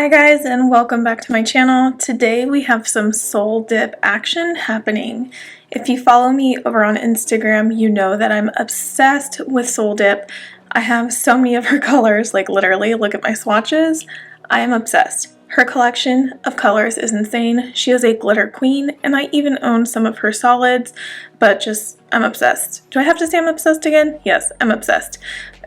Hi guys, and welcome back to my channel. Today we have some soul dip action happening. If you follow me over on Instagram, you know that I'm obsessed with soul dip. I have so many of her colors, like literally, look at my swatches. I am obsessed. Her collection of colors is insane. She is a glitter queen, and I even own some of her solids, but I'm obsessed. Do I have to say I'm obsessed again? Yes, I'm obsessed.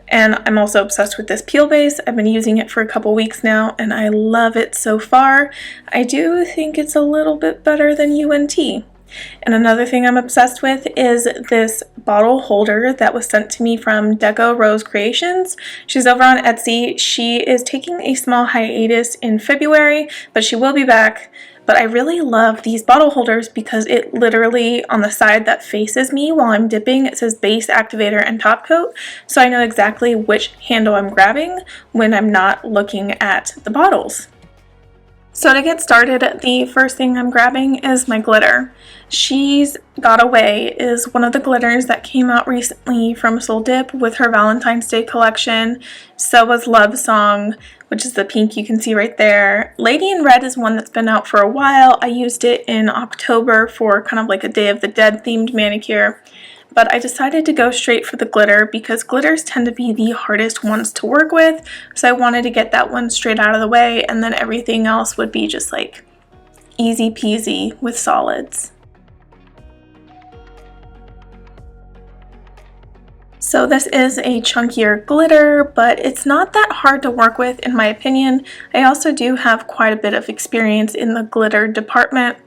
And I'm also obsessed with this peel base. I've been using it for a couple weeks now, and I love it so far. I do think it's a little bit better than UNT. And another thing I'm obsessed with is this bottle holder that was sent to me from Deco Rose Creations. She's over on Etsy. She is taking a small hiatus in February, but she will be back. But I really love these bottle holders because it literally, on the side that faces me while I'm dipping, it says base, activator, and top coat. So I know exactly which handle I'm grabbing when I'm not looking at the bottles. So to get started, the first thing I'm grabbing is my glitter. She's Got Away is one of the glitters that came out recently from Soul Dip with her Valentine's Day collection. So was Love Song, which is the pink you can see right there. Lady in Red is one that's been out for a while. I used it in October for kind of like a Day of the Dead themed manicure. But I decided to go straight for the glitter because glitters tend to be the hardest ones to work with. So I wanted to get that one straight out of the way, and then everything else would be just like easy peasy with solids. So this is a chunkier glitter, but it's not that hard to work with in my opinion. I also do have quite a bit of experience in the glitter department.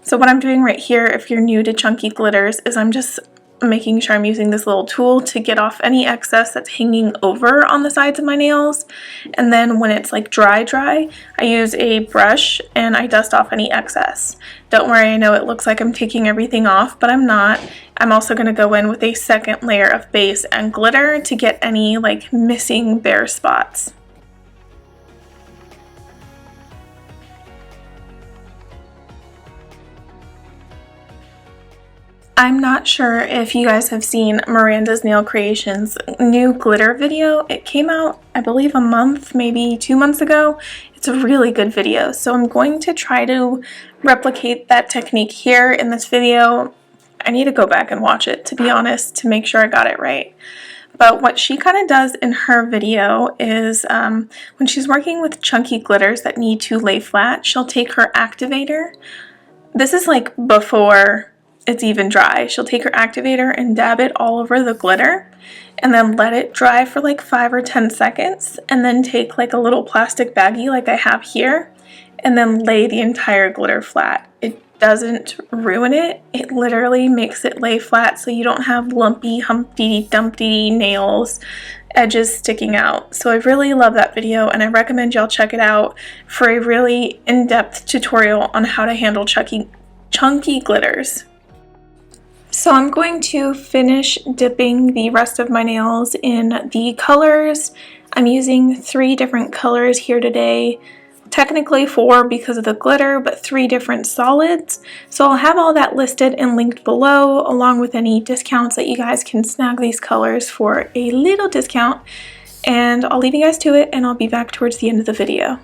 So what I'm doing right here, if you're new to chunky glitters, is I'm just making sure I'm using this little tool to get off any excess that's hanging over on the sides of my nails. And then when it's like dry, I use a brush and I dust off any excess. Don't worry, I know it looks like I'm taking everything off, but I'm not. I'm also going to go in with a second layer of base and glitter to get any like missing bare spots. I'm not sure if you guys have seen Miranda's Nail Creations new glitter video. It came out, I believe, a month, maybe 2 months ago. It's a really good video, so I'm going to try to replicate that technique here in this video. I need to go back and watch it, to be honest, to make sure I got it right. But what she kind of does in her video is when she's working with chunky glitters that need to lay flat, she'll take her activator. This is like before it's even dry. She'll take her activator and dab it all over the glitter and then let it dry for like 5 or 10 seconds and then take like a little plastic baggie like I have here and then lay the entire glitter flat. It doesn't ruin it. It literally makes it lay flat so you don't have lumpy, Humpty Dumpty nails, edges sticking out. So I really love that video and I recommend y'all check it out for a really in-depth tutorial on how to handle chunky glitters. So I'm going to finish dipping the rest of my nails in the colors. I'm using 3 different colors here today. Technically 4 because of the glitter, but 3 different solids. So I'll have all that listed and linked below, along with any discounts that you guys can snag these colors for a little discount. And I'll leave you guys to it, and I'll be back towards the end of the video.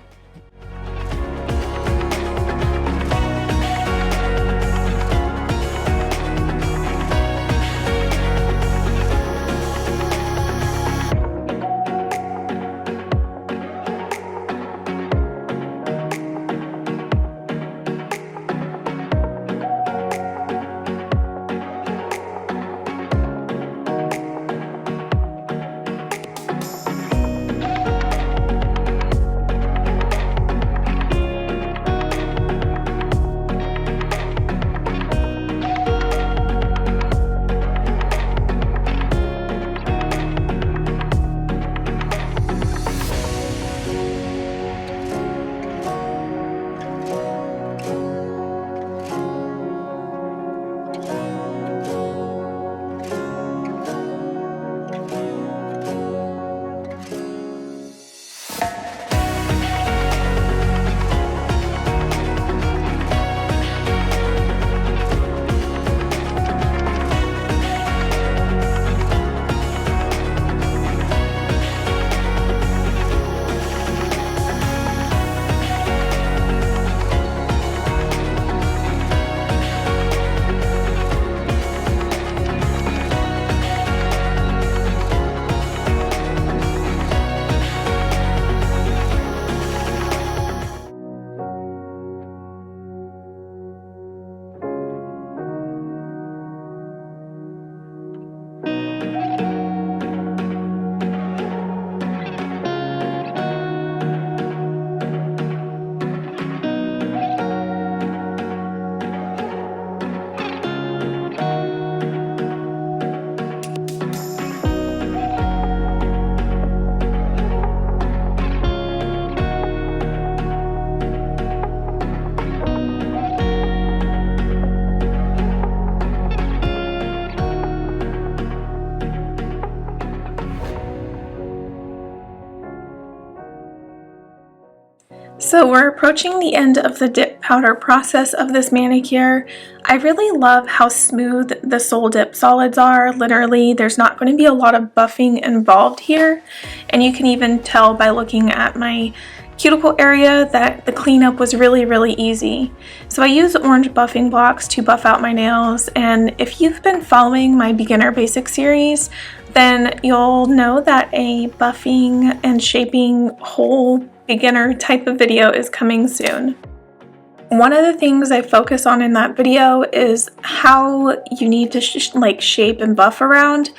So we're approaching the end of the dip powder process of this manicure. I really love how smooth the Soul Dip solids are. Literally, there's not going to be a lot of buffing involved here. And you can even tell by looking at my cuticle area that the cleanup was really easy. So I use orange buffing blocks to buff out my nails, and if you've been following my beginner basic series, then you'll know that a buffing and shaping whole beginner type of video is coming soon. One of the things I focus on in that video is how you need to shape and buff around,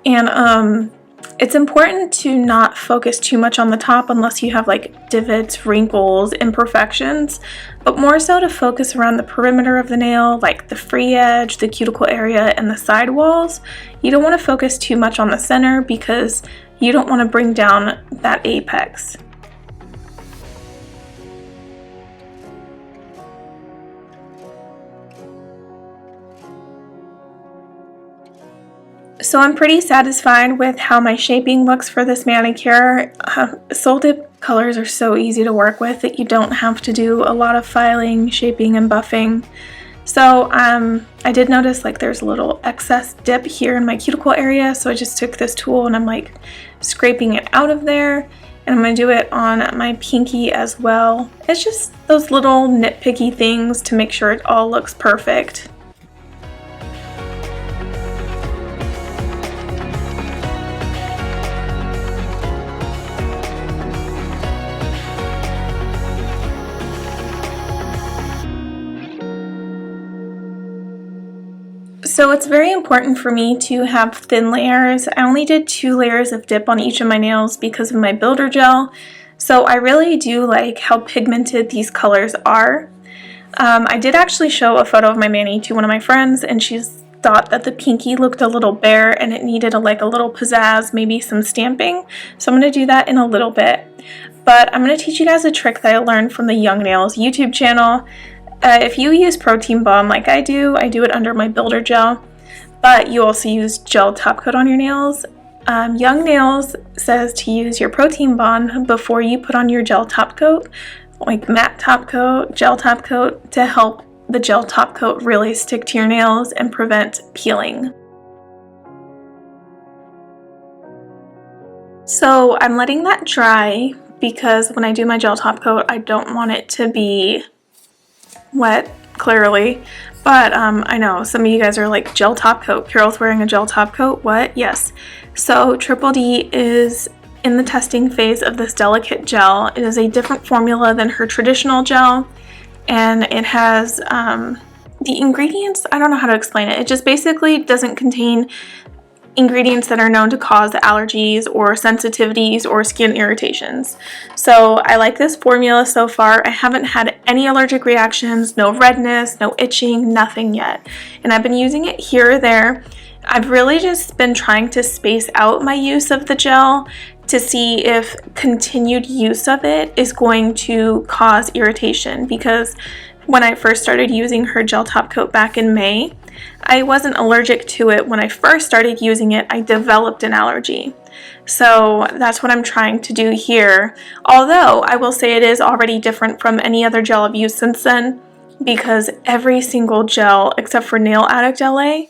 and it's important to not focus too much on the top unless you have like divots, wrinkles, imperfections, but more so to focus around the perimeter of the nail, like the free edge, the cuticle area, and the side walls. You don't want to focus too much on the center because you don't want to bring down that apex. So I'm pretty satisfied with how my shaping looks for this manicure. Soul Dip colors are so easy to work with that you don't have to do a lot of filing, shaping, and buffing. So I did notice like there's a little excess dip here in my cuticle area, so I just took this tool and I'm like scraping it out of there, and I'm going to do it on my pinky as well. It's just those little nitpicky things to make sure it all looks perfect. So it's very important for me to have thin layers. I only did 2 layers of dip on each of my nails because of my builder gel. So I really do like how pigmented these colors are. I did actually show a photo of my mani to one of my friends, and she thought that the pinky looked a little bare and it needed a little pizzazz, maybe some stamping. So I'm going to do that in a little bit. But I'm going to teach you guys a trick that I learned from the Young Nails YouTube channel. If you use protein balm like I do it under my builder gel, but you also use gel top coat on your nails. Young Nails says to use your protein balm before you put on your gel top coat, like matte top coat, gel top coat, to help the gel top coat really stick to your nails and prevent peeling. So I'm letting that dry because when I do my gel top coat, I don't want it to be wet, clearly, but I know some of you guys are like, gel top coat, Carol's wearing a gel top coat, what? Yes. So Triple D is in the testing phase of this delicate gel. It is a different formula than her traditional gel, and it has the ingredients, I don't know how to explain it. It just basically doesn't contain ingredients that are known to cause allergies or sensitivities or skin irritations. So I like this formula so far. I haven't had any allergic reactions, no redness, no itching, nothing yet. And I've been using it here or there. I've really just been trying to space out my use of the gel to see if continued use of it is going to cause irritation, because when I first started using her gel top coat back in May, I wasn't allergic to it. When I first started using it, I developed an allergy. So that's what I'm trying to do here. Although I will say it is already different from any other gel I've used since then, because every single gel except for Nail Addict LA,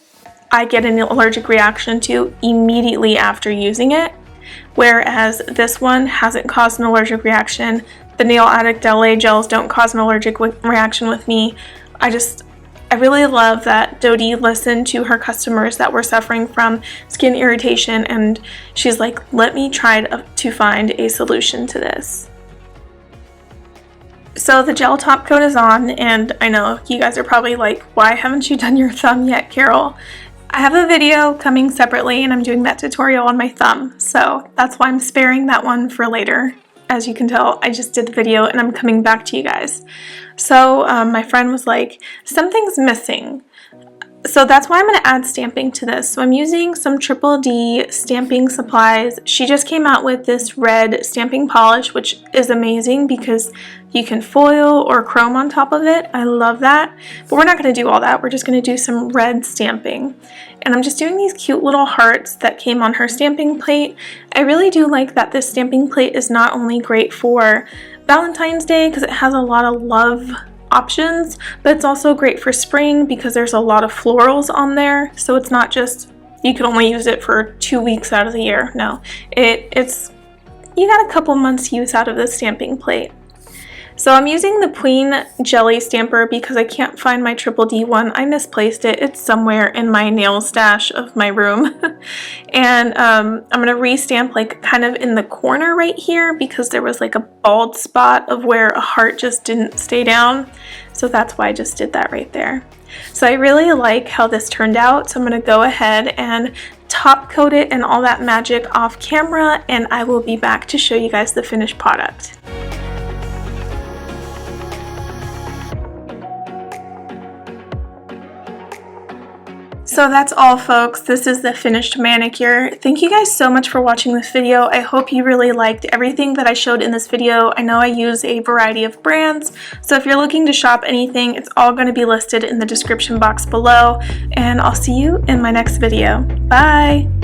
I get an allergic reaction to immediately after using it. Whereas this one hasn't caused an allergic reaction. The Nail Addict LA gels don't cause an allergic reaction with me. I really love that Dodie listened to her customers that were suffering from skin irritation, and she's like, let me try to find a solution to this. So the gel top coat is on, and I know you guys are probably like, why haven't you done your thumb yet, Carol? I have a video coming separately, and I'm doing that tutorial on my thumb, so that's why I'm sparing that one for later. As you can tell, I just did the video and I'm coming back to you guys. So my friend was like, something's missing. So that's why I'm going to add stamping to this. So I'm using some Triple D stamping supplies. She just came out with this red stamping polish, which is amazing because you can foil or chrome on top of it. I love that. But we're not going to do all that. We're just going to do some red stamping. And I'm just doing these cute little hearts that came on her stamping plate. I really do like that this stamping plate is not only great for Valentine's Day because it has a lot of love options, but it's also great for spring because there's a lot of florals on there. So it's not just you can only use it for 2 weeks out of the year. No, it's you got a couple months use out of this stamping plate. So I'm using the Queen Jelly stamper because I can't find my Triple D one. I misplaced it. It's somewhere in my nail stash of my room. And I'm going to restamp like kind of in the corner right here because there was like a bald spot of where a heart just didn't stay down. So that's why I just did that right there. So I really like how this turned out. So I'm going to go ahead and top coat it and all that magic off camera, and I will be back to show you guys the finished product. So that's all, folks. This is the finished manicure. Thank you guys so much for watching this video. I hope you really liked everything that I showed in this video. I know I use a variety of brands, so if you're looking to shop anything, it's all going to be listed in the description box below, and I'll see you in my next video. Bye!